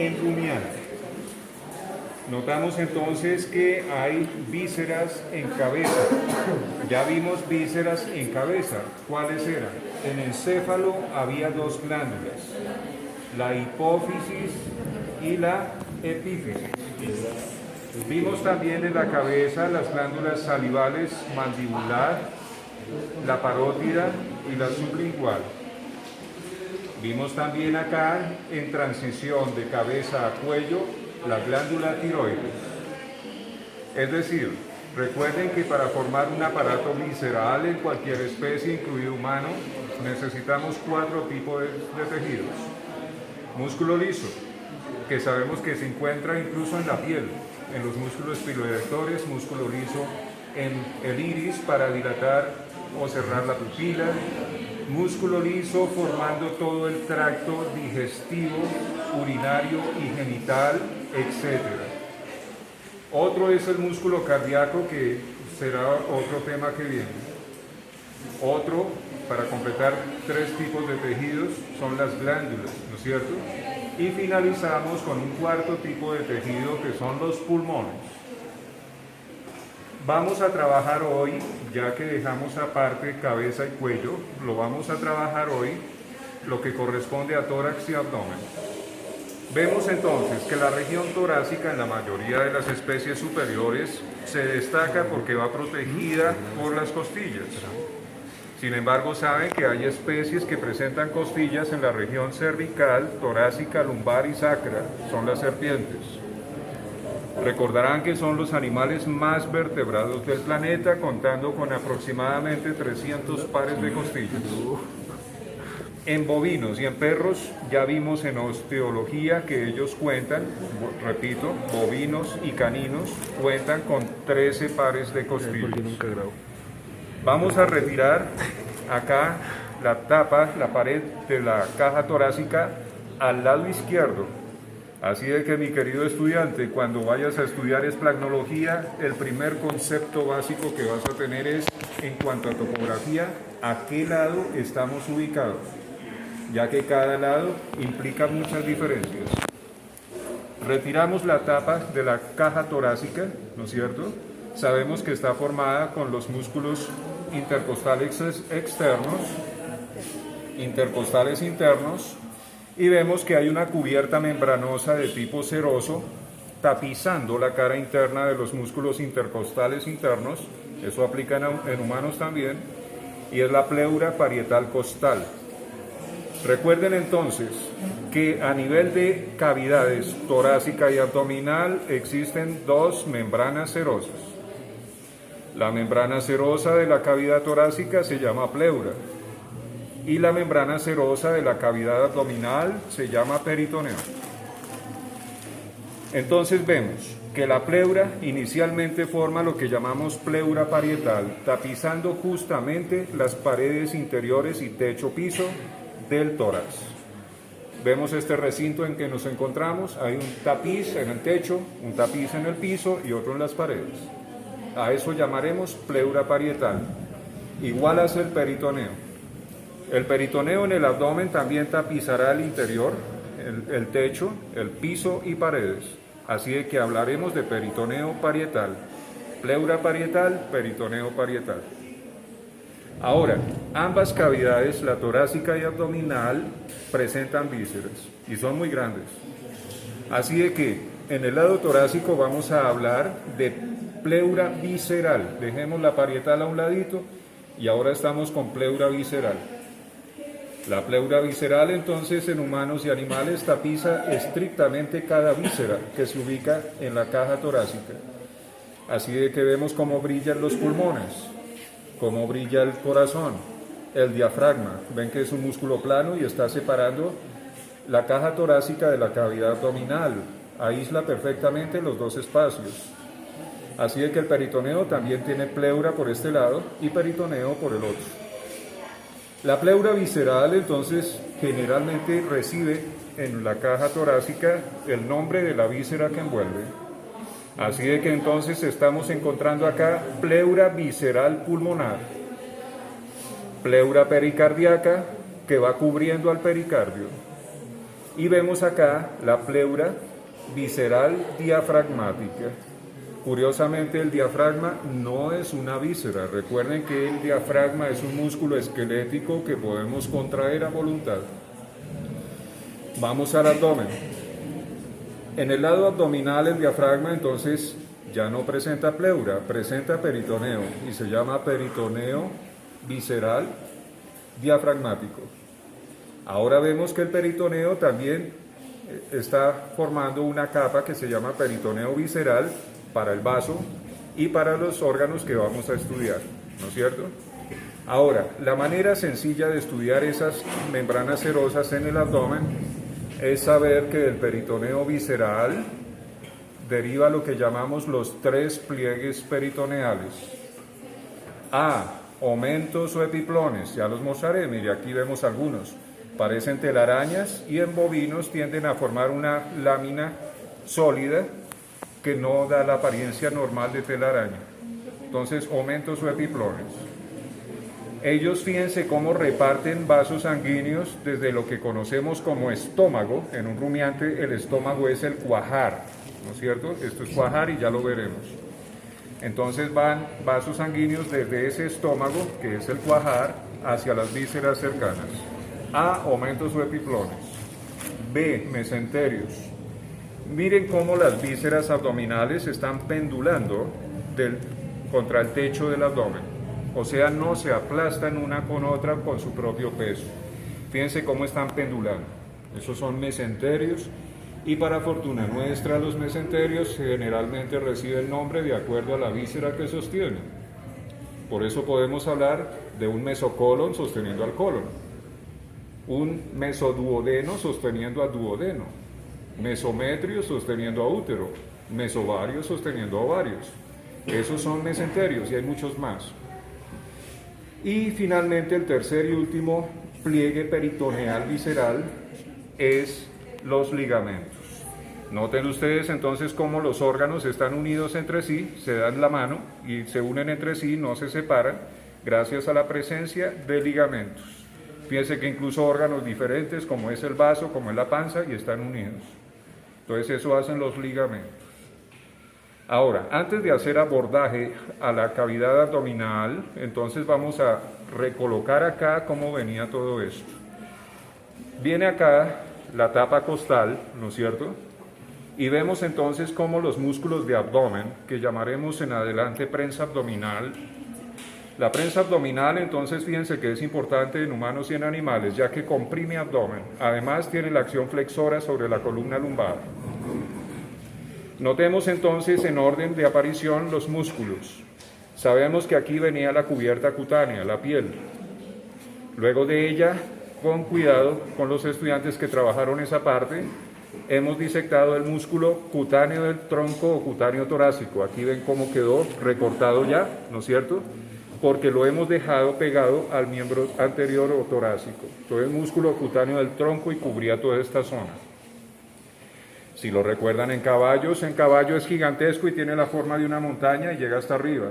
en rumiante. Notamos entonces que hay vísceras en cabeza. Ya vimos vísceras en cabeza. ¿Cuáles eran? En el encéfalo había dos glándulas, la hipófisis y la epífisis. Vimos también en la cabeza las glándulas salivales mandibular, la parótida y la sublingual. Vimos también acá, en transición de cabeza a cuello, la glándula tiroides. Es decir, recuerden que para formar un aparato visceral en cualquier especie, incluido humano, necesitamos 4 tipos de tejidos. Músculo liso, que sabemos que se encuentra incluso en la piel, en los músculos piloerectores, músculo liso en el iris para dilatar o cerrar la pupila, músculo liso formando todo el tracto digestivo, urinario y genital, etc. Otro es el músculo cardíaco, que será otro tema que viene. Otro, para completar 3 tipos de tejidos, son las glándulas, ¿no es cierto? Y finalizamos con un 4 tipo de tejido, que son los pulmones. Vamos a trabajar hoy, ya que dejamos aparte cabeza y cuello, lo vamos a trabajar hoy lo que corresponde a tórax y abdomen. Vemos entonces que la región torácica en la mayoría de las especies superiores se destaca porque va protegida por las costillas. Sin embargo, saben que hay especies que presentan costillas en la región cervical, torácica, lumbar y sacra, son las serpientes. Recordarán que son los animales más vertebrados del planeta, contando con aproximadamente 300 pares de costillas. En bovinos y en perros ya vimos en osteología que ellos cuentan, repito, bovinos y caninos cuentan con 13 pares de costillas. Vamos a retirar acá la tapa, la pared de la caja torácica al lado izquierdo. Así de que, mi querido estudiante, cuando vayas a estudiar esplagnología, el primer concepto básico que vas a tener es, en cuanto a topografía, a qué lado estamos ubicados, ya que cada lado implica muchas diferencias. Retiramos la tapa de la caja torácica, ¿no es cierto? Sabemos que está formada con los músculos intercostales externos, intercostales internos, y vemos que hay una cubierta membranosa de tipo seroso tapizando la cara interna de los músculos intercostales internos, eso aplica en humanos también, y es la pleura parietal costal. Recuerden entonces que a nivel de cavidades torácica y abdominal existen 2 membranas serosas. La membrana serosa de la cavidad torácica se llama pleura y la membrana serosa de la cavidad abdominal se llama peritoneo. Entonces vemos que la pleura inicialmente forma lo que llamamos pleura parietal, tapizando justamente las paredes interiores y techo-piso del tórax. Vemos este recinto en que nos encontramos, hay un tapiz en el techo, un tapiz en el piso y otro en las paredes. A eso llamaremos pleura parietal. Igual hace el peritoneo. El peritoneo en el abdomen también tapizará el interior, el techo, el piso y paredes. Así de que hablaremos de peritoneo parietal. Pleura parietal, peritoneo parietal. Ahora, ambas cavidades, la torácica y abdominal, presentan vísceras y son muy grandes. Así de que en el lado torácico vamos a hablar de pleura visceral. Dejemos la parietal a un ladito y ahora estamos con pleura visceral. La pleura visceral entonces en humanos y animales tapiza estrictamente cada víscera que se ubica en la caja torácica. Así de que vemos cómo brillan los pulmones, cómo brilla el corazón, el diafragma. Ven que es un músculo plano y está separando la caja torácica de la cavidad abdominal. Aísla perfectamente los 2 espacios. Así de que el peritoneo también tiene pleura por este lado y peritoneo por el otro. La pleura visceral entonces generalmente recibe en la caja torácica el nombre de la víscera que envuelve. Así de que entonces estamos encontrando acá pleura visceral pulmonar, pleura pericardíaca que va cubriendo al pericardio, Y vemos acá la pleura visceral diafragmática. Curiosamente, el diafragma no es una víscera. Recuerden que el diafragma es un músculo esquelético que podemos contraer a voluntad. Vamos al abdomen. En el lado abdominal, el diafragma entonces ya no presenta pleura, presenta peritoneo y se llama peritoneo visceral diafragmático. Ahora vemos que el peritoneo también está formando una capa que se llama peritoneo visceral para el vaso y para los órganos que vamos a estudiar, ¿no es cierto? Ahora, la manera sencilla de estudiar esas membranas serosas en el abdomen es saber que del peritoneo visceral deriva lo que llamamos los 3 pliegues peritoneales. A, omentos o epiplones, ya los mostraré, mire, aquí vemos algunos. Parecen telarañas y en bovinos tienden a formar una lámina sólida que no da la apariencia normal de telaraña. Entonces, omentos o epiplones. Ellos, fíjense cómo reparten vasos sanguíneos desde lo que conocemos como estómago. En un rumiante el estómago es el cuajar, ¿no es cierto? Esto es cuajar y ya lo veremos. Entonces van vasos sanguíneos desde ese estómago, que es el cuajar, hacia las vísceras cercanas. A, omentos o epiplones. B, mesenterios. Miren cómo las vísceras abdominales están pendulando contra el techo del abdomen. O sea, no se aplastan una con otra con su propio peso. Fíjense cómo están pendulando. Esos son mesenterios. Y para fortuna nuestra, los mesenterios generalmente reciben nombre de acuerdo a la víscera que sostienen. Por eso podemos hablar de un mesocolon sosteniendo al colon, un mesoduodeno sosteniendo al duodeno, mesometrio sosteniendo a útero, mesovario sosteniendo a ovarios. Esos son mesenterios y hay muchos más. Y finalmente el tercer y último pliegue peritoneal visceral es los ligamentos. Noten ustedes entonces cómo los órganos están unidos entre sí, se dan la mano y se unen entre sí, no se separan, gracias a la presencia de ligamentos. Fíjense que incluso órganos diferentes, como es el vaso, como es la panza, y están unidos. Entonces eso hacen los ligamentos. Ahora, antes de hacer abordaje a la cavidad abdominal, entonces vamos a recolocar acá cómo venía todo esto. Viene acá la tapa costal, ¿no es cierto? Y vemos entonces cómo los músculos de abdomen, que llamaremos en adelante prensa abdominal, la prensa abdominal entonces fíjense que es importante en humanos y en animales, ya que comprime abdomen. Además tiene la acción flexora sobre la columna lumbar. Notemos entonces en orden de aparición los músculos. Sabemos que aquí venía la cubierta cutánea, la piel. Luego de ella, con cuidado con los estudiantes que trabajaron esa parte, hemos disectado el músculo cutáneo del tronco o cutáneo torácico. Aquí ven cómo quedó recortado ya, ¿no es cierto? Porque lo hemos dejado pegado al miembro anterior o torácico. Todo el músculo cutáneo del tronco y cubría toda esta zona. Si lo recuerdan en caballo es gigantesco y tiene la forma de una montaña y llega hasta arriba.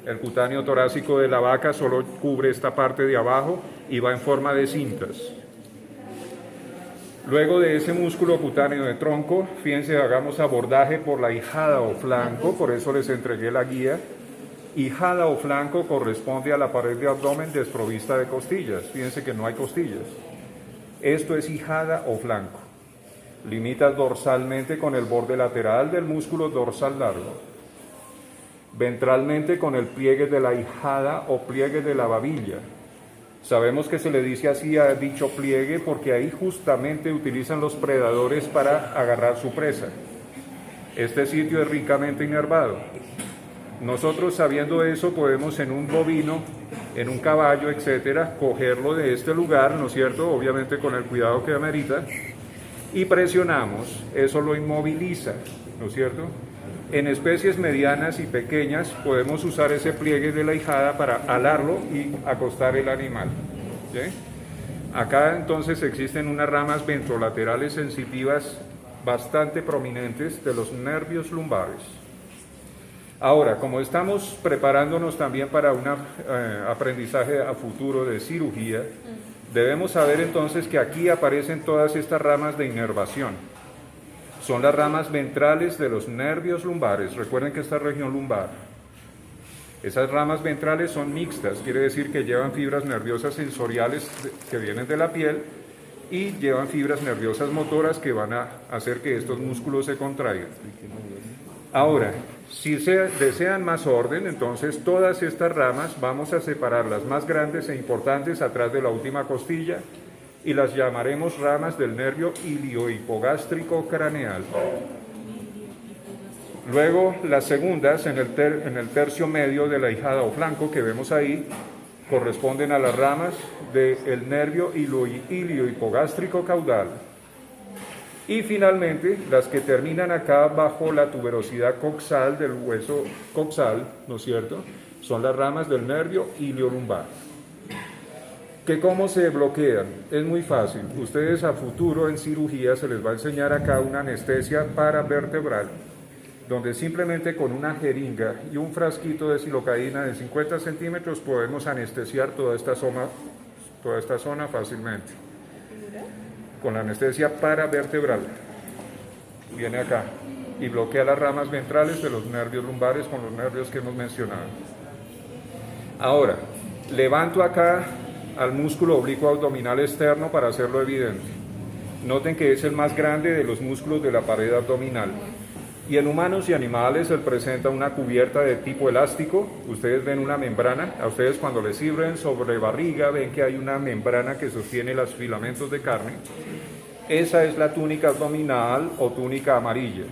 El cutáneo torácico de la vaca solo cubre esta parte de abajo y va en forma de cintas. Luego de ese músculo cutáneo de tronco, fíjense, hagamos abordaje por la ijada o flanco, por eso les entregué la guía. Ijada o flanco corresponde a la pared de abdomen desprovista de costillas. Fíjense que no hay costillas. Esto es ijada o flanco. Limita dorsalmente con el borde lateral del músculo dorsal largo. Ventralmente con el pliegue de la ijada o pliegue de la babilla. Sabemos que se le dice así a dicho pliegue porque ahí justamente utilizan los predadores para agarrar su presa. Este sitio es ricamente inervado. Nosotros, sabiendo eso, podemos en un bovino, en un caballo, etcétera, cogerlo de este lugar, ¿no es cierto? Obviamente con el cuidado que amerita, y presionamos, eso lo inmoviliza, ¿no es cierto? En especies medianas y pequeñas podemos usar ese pliegue de la ijada para alarlo y acostar el animal, ¿sí? Acá entonces existen unas ramas ventrolaterales sensitivas bastante prominentes de los nervios lumbares. Ahora, como estamos preparándonos también para un aprendizaje a futuro de cirugía, Debemos saber entonces que aquí aparecen todas estas ramas de inervación. Son las ramas ventrales de los nervios lumbares. Recuerden que esta región lumbar. Esas ramas ventrales son mixtas, quiere decir que llevan fibras nerviosas sensoriales que vienen de la piel y llevan fibras nerviosas motoras que van a hacer que estos músculos se contraigan. Ahora, si se desean más orden, entonces todas estas ramas vamos a separar las más grandes e importantes atrás de la última costilla y las llamaremos ramas del nervio iliohipogástrico craneal. Luego, las segundas, en el tercio medio de la ijada o flanco que vemos ahí, corresponden a las ramas del nervio iliohipogástrico caudal. Y finalmente, las que terminan acá bajo la tuberosidad coxal del hueso coxal, ¿no es cierto?, son las ramas del nervio iliolumbar. ¿Que cómo se bloquean? Es muy fácil. Ustedes a futuro en cirugía se les va a enseñar acá una anestesia paravertebral, donde simplemente con una jeringa y un frasquito de silocaína de 50 centímetros podemos anestesiar toda esta zona fácilmente. Con la anestesia paravertebral. Viene acá y bloquea las ramas ventrales de los nervios lumbares con los nervios que hemos mencionado. Ahora, levanto acá al músculo oblicuo abdominal externo para hacerlo evidente. Noten que es el más grande de los músculos de la pared abdominal. Y en humanos y animales él presenta una cubierta de tipo elástico. Ustedes ven una membrana, a ustedes cuando les sirven sobre barriga ven que hay una membrana que sostiene los filamentos de carne. Esa es la túnica abdominal o túnica amarilla.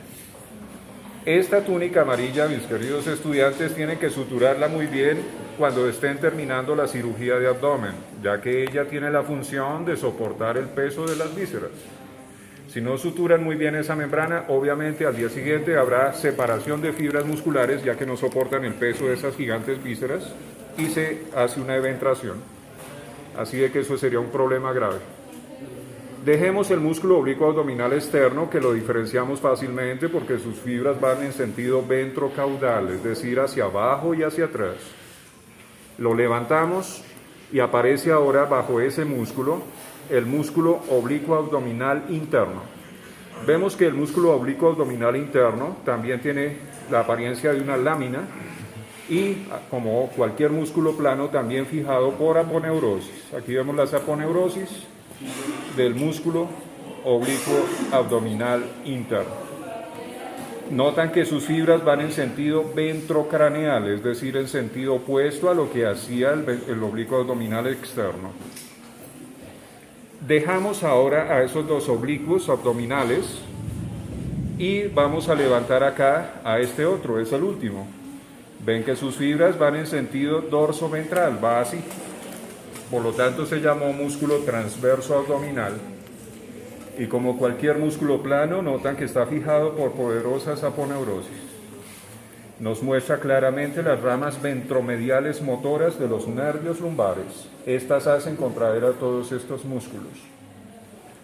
Esta túnica amarilla, mis queridos estudiantes, tienen que suturarla muy bien cuando estén terminando la cirugía de abdomen, ya que ella tiene la función de soportar el peso de las vísceras. Si no suturan muy bien esa membrana, obviamente al día siguiente habrá separación de fibras musculares, ya que no soportan el peso de esas gigantes vísceras, y se hace una eventración. Así de que eso sería un problema grave. Dejemos el músculo oblicuo abdominal externo, que lo diferenciamos fácilmente porque sus fibras van en sentido ventrocaudal, es decir, hacia abajo y hacia atrás. Lo levantamos y aparece ahora bajo ese músculo el músculo oblicuo abdominal interno. Vemos que el músculo oblicuo abdominal interno también tiene la apariencia de una lámina y, como cualquier músculo plano, también fijado por aponeurosis. Aquí vemos las aponeurosis del músculo oblicuo abdominal interno. Notan que sus fibras van en sentido ventrocraneal, es decir, en sentido opuesto a lo que hacía el oblicuo abdominal externo. Dejamos ahora a esos dos oblicuos abdominales y vamos a levantar acá a este otro, es el último. Ven que sus fibras van en sentido dorso-ventral, va así. Por lo tanto se llamó músculo transverso abdominal. Y como cualquier músculo plano, notan que está fijado por poderosas aponeurosis. Nos muestra claramente las ramas ventromediales motoras de los nervios lumbares. Estas hacen contraer a todos estos músculos.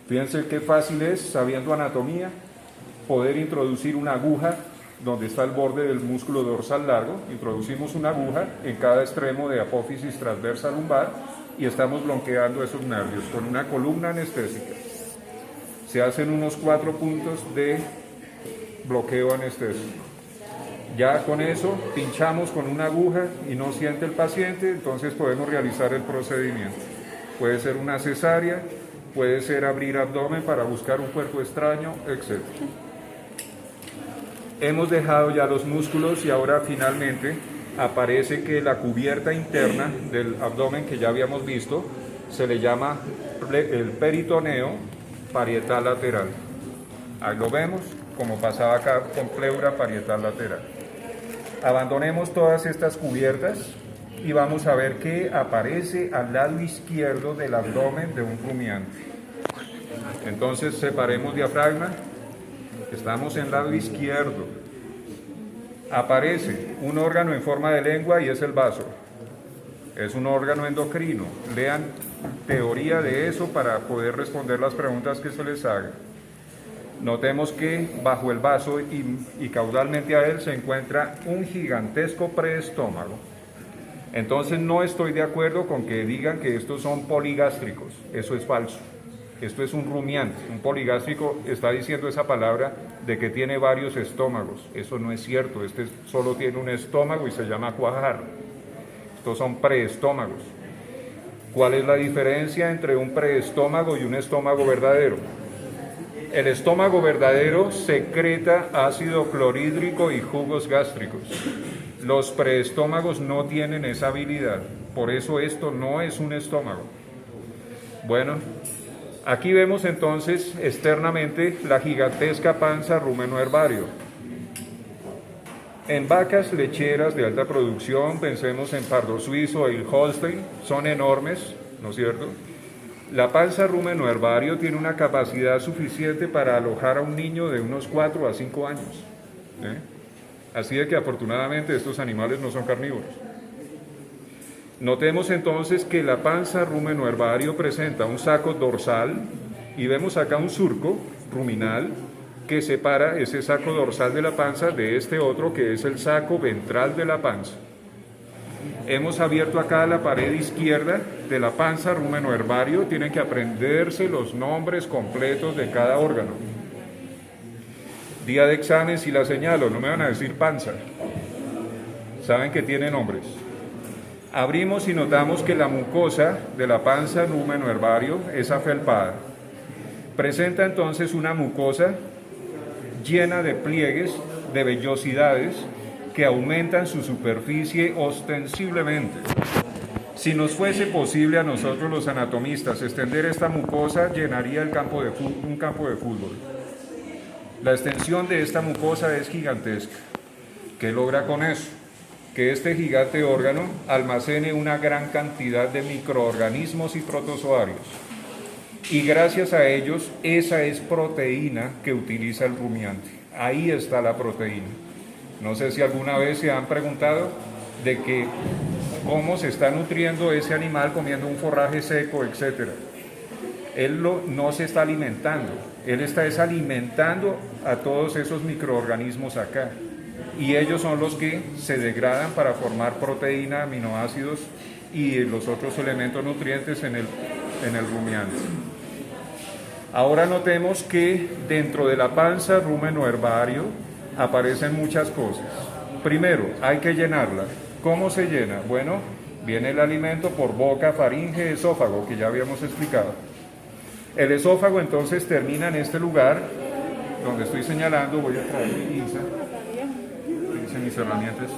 Fíjense qué fácil es, sabiendo anatomía, poder introducir una aguja donde está el borde del músculo dorsal largo. Introducimos una aguja en cada extremo de apófisis transversa lumbar y estamos bloqueando esos nervios con una columna anestésica. Se hacen unos 4 puntos de bloqueo anestésico. Ya con eso pinchamos con una aguja y no siente el paciente, entonces podemos realizar el procedimiento. Puede ser una cesárea, puede ser abrir abdomen para buscar un cuerpo extraño, etc. Hemos dejado ya los músculos y ahora finalmente aparece que la cubierta interna del abdomen que ya habíamos visto se le llama el peritoneo parietal lateral. Ahí lo vemos, como pasaba acá con pleura parietal lateral. Abandonemos todas estas cubiertas y vamos a ver qué aparece al lado izquierdo del abdomen de un rumiante. Entonces separemos diafragma, estamos en el lado izquierdo. Aparece un órgano en forma de lengua y es el vaso. Es un órgano endocrino. Lean teoría de eso para poder responder las preguntas que se les hagan. Notemos que bajo el vaso y caudalmente a él se encuentra un gigantesco preestómago. Entonces no estoy de acuerdo con que digan que estos son poligástricos, eso es falso. Esto es un rumiante, un poligástrico está diciendo esa palabra de que tiene varios estómagos, eso no es cierto, este solo tiene un estómago y se llama cuajar. Estos son preestómagos. ¿Cuál es la diferencia entre un preestómago y un estómago verdadero? El estómago verdadero secreta ácido clorhídrico y jugos gástricos. Los preestómagos no tienen esa habilidad, por eso esto no es un estómago. Bueno, aquí vemos entonces externamente la gigantesca panza rumeno-herbario. En vacas lecheras de alta producción, pensemos en pardo suizo y Holstein, son enormes, ¿no es cierto? La panza rumeno-herbario tiene una capacidad suficiente para alojar a un niño de unos 4 a 5 años. Así de que afortunadamente estos animales no son carnívoros. Notemos entonces que la panza rumeno-herbario presenta un saco dorsal y vemos acá un surco ruminal que separa ese saco dorsal de la panza de este otro que es el saco ventral de la panza. Hemos abierto acá la pared izquierda de la panza rumeno-herbario, tienen que aprenderse los nombres completos de cada órgano. Día de examen si la señalo, no me van a decir panza, saben que tiene nombres. Abrimos y notamos que la mucosa de la panza rumeno-herbario es afelpada. Presenta entonces una mucosa llena de pliegues, de vellosidades, que aumentan su superficie ostensiblemente. Si nos fuese posible a nosotros los anatomistas extender esta mucosa, llenaría un campo de fútbol. La extensión de esta mucosa es gigantesca. ¿Qué logra con eso? Que este gigante órgano almacene una gran cantidad de microorganismos y protozoarios. Y gracias a ellos, esa es proteína que utiliza el rumiante. Ahí está la proteína. No sé si alguna vez se han preguntado de que cómo se está nutriendo ese animal comiendo un forraje seco, etc. Él no se está alimentando, él está alimentando a todos esos microorganismos acá. Y ellos son los que se degradan para formar proteína, aminoácidos y los otros elementos nutrientes en el rumiante. Ahora notemos que dentro de la panza rumeno-herbario aparecen muchas cosas. Primero, hay que llenarla. ¿Cómo se llena? Bueno, viene el alimento por boca, faringe, esófago, que ya habíamos explicado. El esófago entonces termina en este lugar, donde estoy señalando, voy a traer mi pinza. Mis herramientas.